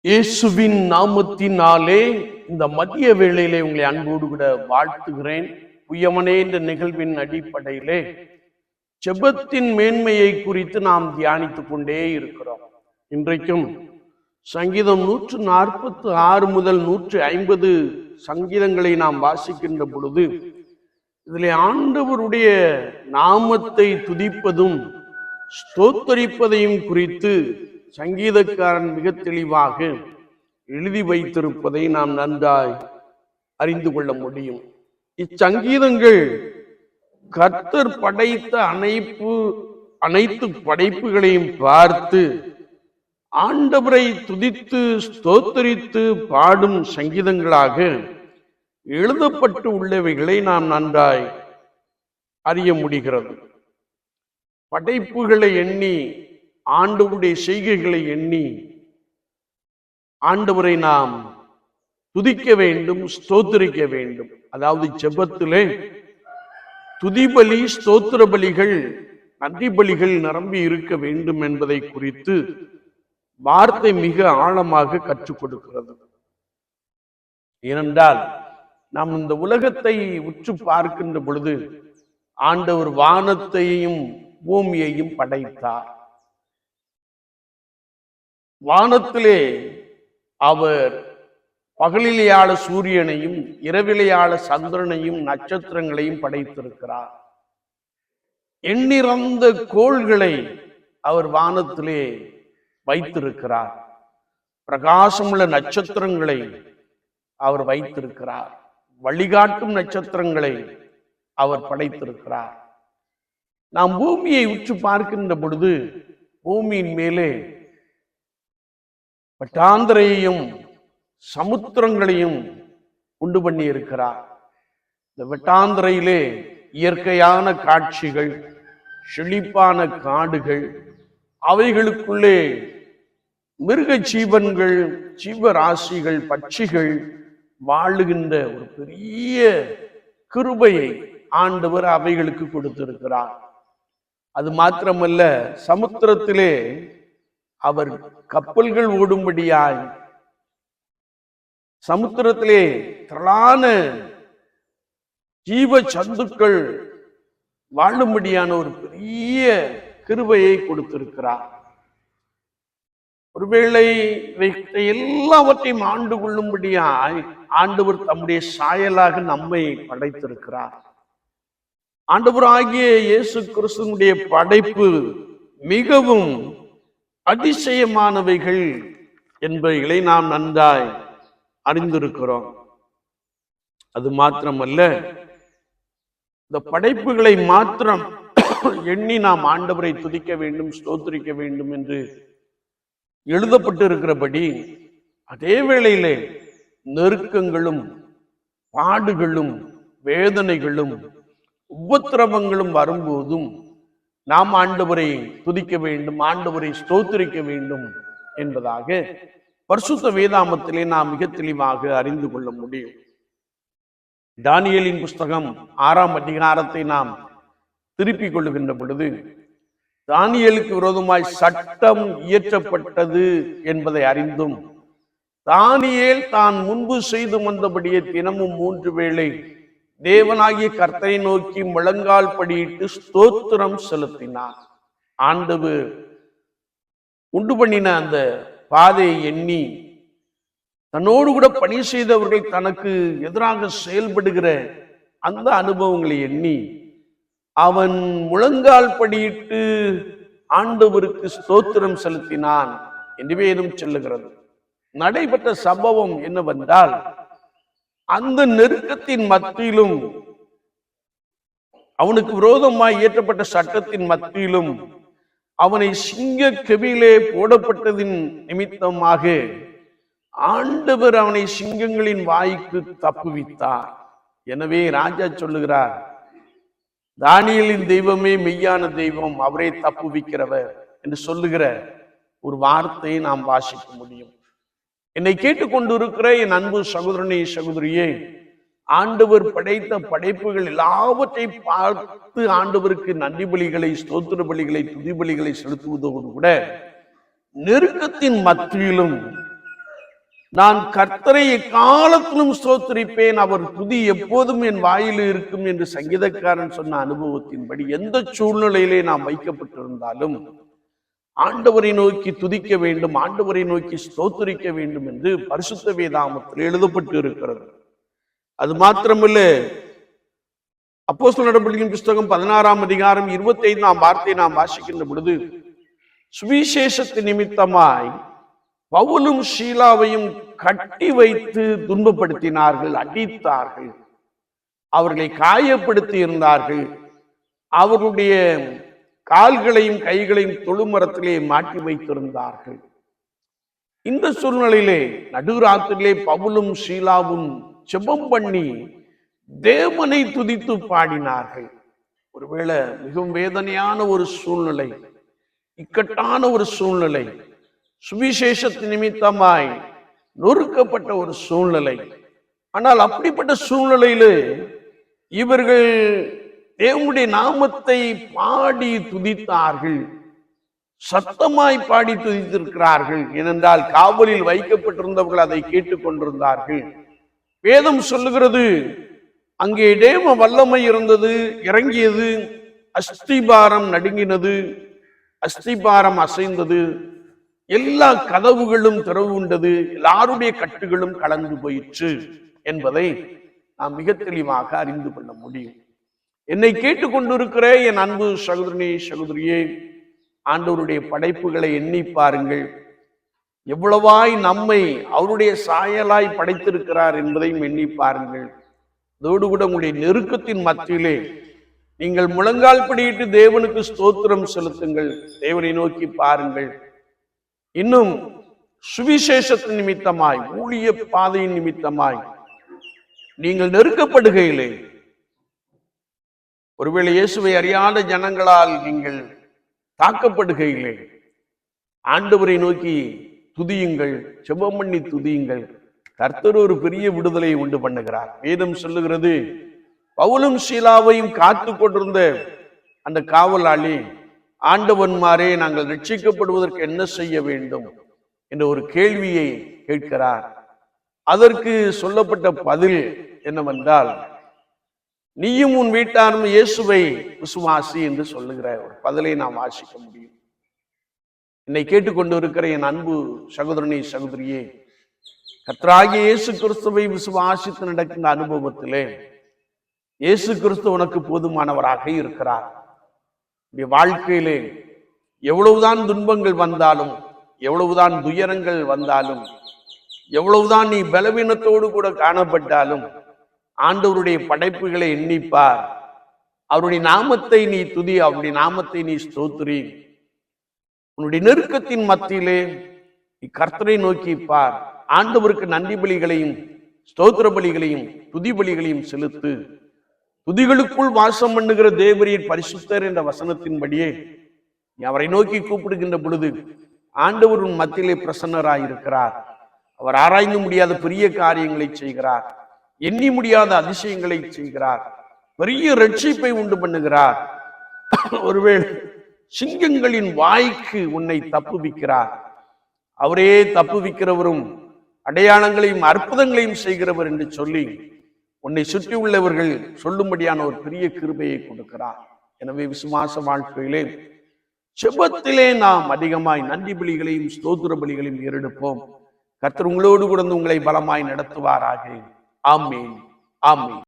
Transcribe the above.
இயேசுவின் நாமத்தினாலே இந்த மதிய வேளையிலே உங்களை அன்போடு கூட வாழ்த்துகிறேன். உயமனே என்ற நிகழ்வின் அடிப்படையிலே ஜெபத்தின் மேன்மையை குறித்து நாம் தியானித்துக் கொண்டே இருக்கிறோம். இன்றைக்கும் சங்கீதம் 146 முதல் 150 சங்கீதங்களை நாம் வாசிக்கின்ற பொழுது இதிலே ஆண்டவருடைய நாமத்தை துதிப்பதும் ஸ்தோத்தரிப்பதையும் குறித்து சங்கீதக்காரன் மிக தெளிவாக எழுதி வைத்திருப்பதை நாம் நன்றாய் அறிந்து கொள்ள முடியும். இச்சங்கீதங்கள் கர்த்தர் படைத்த அனைத்து படைப்புகளையும் பார்த்து ஆண்டவரை துதித்து ஸ்தோத்தரித்து பாடும் சங்கீதங்களாக எழுதப்பட்டு உள்ளவைகளை நாம் நன்றாய் அறிய முடிகிறது. படைப்புகளை எண்ணி ஆண்டவருடைய செய்கைகளை எண்ணி ஆண்டவரை நாம் துதிக்க வேண்டும், ஸ்தோத்திரிக்க வேண்டும். அதாவது ஜெபத்திலே துதிபலி, ஸ்தோத்திர பலிகள், நன்றி பலிகள் நிரம்பி இருக்க வேண்டும் என்பதை குறித்து வார்த்தை மிக ஆழமாக கற்றுக் கொடுக்கிறது. ஏனென்றால் நாம் இந்த உலகத்தை உற்று பார்க்கின்ற பொழுது ஆண்டவர் வானத்தையும் பூமியையும் படைத்தார். வானத்திலே அவர் பகலிலேயாள சூரியனையும் இரவிலேயாள சந்திரனையும் நட்சத்திரங்களையும் படைத்திருக்கிறார். எண்ணிறந்த கோள்களை அவர் வானத்திலே வைத்திருக்கிறார். பிரகாசமுள்ள நட்சத்திரங்களை அவர் வைத்திருக்கிறார். வழிகாட்டும் நட்சத்திரங்களை அவர் படைத்திருக்கிறார். நாம் பூமியை உற்று பார்க்கின்ற பொழுது பூமியின் மேலே வட்டாந்தரையையும் சமுத்திரங்களையும் உண்டு பண்ணி இருக்கிறார். இந்த வட்டாந்தரையிலே இயற்கையான காட்சிகள், செழிப்பான காடுகள், அவைகளுக்குள்ளே மிருக ஜீவன்கள், ஜீவராசிகள், பட்சிகள் வாழுகின்ற ஒரு பெரிய கிருபையை ஆண்டவர் அவைகளுக்கு கொடுத்திருக்கிறார். அது மாத்திரமல்ல, சமுத்திரத்திலே அவர் கப்பல்கள் ஓடும்படியாய் சமுத்திரத்திலே திரளான ஜீவ சந்துக்கள் வாழும்படியான ஒரு பெரிய கிருபையை கொடுத்திருக்கிறார். ஒருவேளை எல்லாவற்றையும் ஆண்டு கொள்ளும்படியாய் ஆண்டவர் தம்முடைய சாயலாக நம்மை படைத்திருக்கிறார். ஆண்டவர் ஆகிய இயேசு கிறிஸ்துவினுடைய படைப்பு மிகவும் அதிசயமானவைகள் என்பவைகளை நாம் நன்றாய் அறிந்திருக்கிறோம். அது மாத்திரமல்ல, இந்த படைப்புகளை மாத்திரம் எண்ணி நாம் ஆண்டவரை துதிக்க வேண்டும், ஸ்தோத்திரிக்க வேண்டும் என்று எழுதப்பட்டு இருக்கிறபடி, அதே வேளையிலே நெருக்கங்களும் பாடுகளும் வேதனைகளும் உபத்திரவங்களும் வரும்போதும் நாம் ஆண்டவரை துதிக்க வேண்டும், ஆண்டவரை ஸ்தோத்திரிக்க வேண்டும் என்பதாக பரிசுத்த வேதாமத்திலே நாம் மிக தெளிவாக அறிந்து கொள்ள முடியும். தானியேலின் புஸ்தகம் 6ஆம் அதிகாரத்தை நாம் திருப்பிக் கொள்ளுகின்ற பொழுது தானியேலுக்கு விரோதமாய் சட்டம் இயற்றப்பட்டது என்பதை அறிந்தும் தானியேல் தான் முன்பு செய்து வந்தபடியே தினமும் 3 வேளை தேவனாகிய கர்த்தரை நோக்கி முழங்கால் படியிட்டு ஸ்தோத்திரம் செலுத்தினார். ஆண்டவர் உண்டு பண்ணின அந்த பாதையை எண்ணி தன்னோடு கூட பணி செய்தவர்கள் தனக்கு எதிராக செயல்படுகிற அந்த அனுபவங்களை எண்ணி அவன் முழங்கால் படியிட்டு ஆண்டவருக்கு ஸ்தோத்திரம் செலுத்தினான் என்று வேதம் சொல்லுகிறது. நடைபெற்ற சம்பவம் என்னவென்றால், அந்த நெருக்கத்தின் மத்தியிலும் அவனுக்கு விரோதமாய் இயற்றப்பட்ட சட்டத்தின் மத்தியிலும் அவனை சிங்க கெபியிலே போடப்பட்டதின் நிமித்தமாக ஆண்டவர் அவனை சிங்கங்களின் வாய்க்கு தப்புவித்தார். எனவே ராஜா சொல்லுகிறார், தானியேலின் தெய்வமே மெய்யான தெய்வம், அவரே தப்புவிக்கிறவர் என்று சொல்லுகிற ஒரு வார்த்தையை நாம் வாசிக்க முடியும். என்னை கேட்டுக்கொண்டிருக்கிற என் அன்பு சகோதரனே, சகோதரியே, ஆண்டவர் படைத்த படைப்புகள் எல்லாவற்றை பார்த்து ஆண்டவருக்கு நன்றி பலிகளை, ஸ்தோத்திர பலிகளை, துதி பலிகளை செலுத்துவதோடு கூட நெருக்கத்தின் மத்தியிலும் நான் கர்த்தரை எக்காலத்திலும் ஸ்தோத்திரிப்பேன், அவர் துதி எப்போதும் என் வாயில் இருக்கும் என்று சங்கீதக்காரன் சொன்ன அனுபவத்தின்படி எந்த சூழ்நிலையிலே நாம் வைக்கப்பட்டிருந்தாலும் ஆண்டவரை நோக்கி துதிக்க வேண்டும், ஆண்டவரை நோக்கி ஸ்தோத்திரிக்க வேண்டும் என்று பரிசுத்த வேதாகமத்தில் எழுதப்பட்டு இருக்கிறது. அது மாத்திரமல்ல, அப்போஸ்தலர் நடபடிகளின் புஸ்தகம் 16ஆம் அதிகாரம் 25ஆம் வார்த்தையை நாம் வாசிக்கின்ற பொழுது, சுவிசேஷத்தின் நிமித்தமாய் பவுலும் ஷீலாவையும் கட்டி வைத்து துன்பப்படுத்தினார்கள், அடித்தார்கள், அவர்களை காயப்படுத்தி இருந்தார்கள், அவர்களுடைய கால்களையும் கைகளையும் தொழுமரத்திலே மாட்டி வைத்திருந்தார்கள். இந்த சூழ்நிலையிலே நடுராத்திரிலே பவுலும் ஷீலாவும் ஜெபம் பண்ணி தேவனை துதித்து பாடினார்கள். ஒருவேளை மிகவும் வேதனையான ஒரு சூழ்நிலை, இக்கட்டான ஒரு சூழ்நிலை, சுவிசேஷத்தின் நிமித்தமாய் நொறுக்கப்பட்ட ஒரு சூழ்நிலை. ஆனால் அப்படிப்பட்ட சூழ்நிலையிலே இவர்கள் தேவனுடைய நாமத்தை பாடி துதித்தார்கள், சத்தமாய் பாடி துதித்திருக்கிறார்கள். ஏனென்றால் காவலில் வைக்கப்பட்டிருந்தவர்கள் அதை கேட்டுக் கொண்டிருந்தார்கள். வேதம் சொல்லுகிறது, அங்கே தேவ வல்லமை இருந்தது, இறங்கியது, அஸ்திபாரம் நடுங்கினது, அஸ்திபாரம் அசைந்தது, எல்லா கதவுகளும் திறவு உண்டது, எல்லாருடைய கட்டுகளும் கலந்து போயிற்று என்பதை நாம் மிக தெளிவாக அறிந்து கொள்ள முடியும். என்னை கேட்டுக்கொண்டிருக்கிற என் அன்பு சகோதரனே, சகோதரியே, ஆண்டவருடைய படைப்புகளை எண்ணி பாருங்கள். எவ்வளவாய் நம்மை அவருடைய சாயலாய் படைத்திருக்கிறார் என்பதையும் எண்ணி பாருங்கள். அதோடு கூட உங்களுடைய நெருக்கத்தின் மத்தியிலே நீங்கள் முழங்கால் படியிட்டு தேவனுக்கு ஸ்தோத்திரம் செலுத்துங்கள், தேவனை நோக்கி பாருங்கள். இன்னும் சுவிசேஷத்தின் நிமித்தமாய், ஊழிய பாதையின் நிமித்தமாய் நீங்கள் நெருக்கப்படுகையிலே, ஒருவேளை இயேசுவை அறியாத ஜனங்களால் நீங்கள் தாக்கப்படுகையிலே ஆண்டவரை நோக்கி துதியுங்கள், ஜெபம் பண்ணி துதியுங்கள். கர்த்தர் ஒரு பெரிய விடுதலை உண்டு பண்ணுகிறார். வேதம் சொல்லுகிறது, பவுலும் ஷீலாவையும் காத்து கொண்டிருந்த அந்த காவலாளி, ஆண்டவன்மாரே, நாங்கள் ரட்சிக்கப்படுவதற்கு என்ன செய்ய வேண்டும் என்ற ஒரு கேள்வியை கேட்கிறார். அதற்கு சொல்லப்பட்ட பதில் என்னவென்றால், நீயும் உன் வீட்டாரும் இயேசுவை விசுவாசி என்று சொல்லுகிற ஒரு பதிலை நாம் வாசிக்க முடியும். என்னை கேட்டுக்கொண்டு இருக்கிற என் அன்பு சகோதரனே, சகோதரியே, கர்த்தராகிய இயேசு கிறிஸ்துவை விசுவாசித்து நடக்கின்ற அனுபவத்திலே இயேசு கிறிஸ்து உனக்கு போதுமானவராக இருக்கிறார். வாழ்க்கையிலே எவ்வளவுதான் துன்பங்கள் வந்தாலும், எவ்வளவுதான் துயரங்கள் வந்தாலும், எவ்வளவுதான் நீ பலவீனத்தோடு கூட காணப்பட்டாலும், ஆண்டவருடைய படைப்புகளை எண்ணிப்பார், அவருடைய நாமத்தை நீ துதி, அவருடைய நாமத்தை நீ ஸ்தோத்திரி. உன்னுடைய நெருக்கத்தின் மத்தியிலே நீ கர்த்தரை நோக்கி பார், ஆண்டவருக்கு நன்றி பலிகளையும் ஸ்தோத்திர பலிகளையும் துதி பலிகளையும் செலுத்து. துதிகளுக்குள் வாசம் பண்ணுகிற தேவரீர் பரிசுத்தர் என்ற வசனத்தின்படியே நீ அவரை நோக்கி கூப்பிடுகின்ற பொழுது ஆண்டவர் உன் மத்தியிலே பிரசன்னராயிருக்கிறார். அவர் ஆராய்ந்து முடியாத பெரிய காரியங்களை செய்கிறார், எண்ணி முடியாத அதிசயங்களை செய்கிறார், பெரிய ரட்சிப்பை உண்டு பண்ணுகிறார். ஒருவேளை சிங்கங்களின் வாய்க்கு உன்னை தப்புவிக்கிறார். அவரே தப்புவிக்கிறவரும் அடையாளங்களையும் அற்புதங்களையும் செய்கிறவர் என்று சொல்லி உன்னை சுற்றி உள்ளவர்கள் சொல்லும்படியான ஒரு பெரிய கிருபையை கொடுக்கிறார். எனவே விசுவாச வாழ்க்கையிலே செபத்திலே நாம் அதிகமாய் நன்றி பலிகளையும் ஸ்தோத்திர பலிகளையும் ஏறெடுப்போம். கர்த்தர் உங்களோடு கூட உங்களை பலமாய் நடத்துவாராக. ஆமீன், ஆமீன்.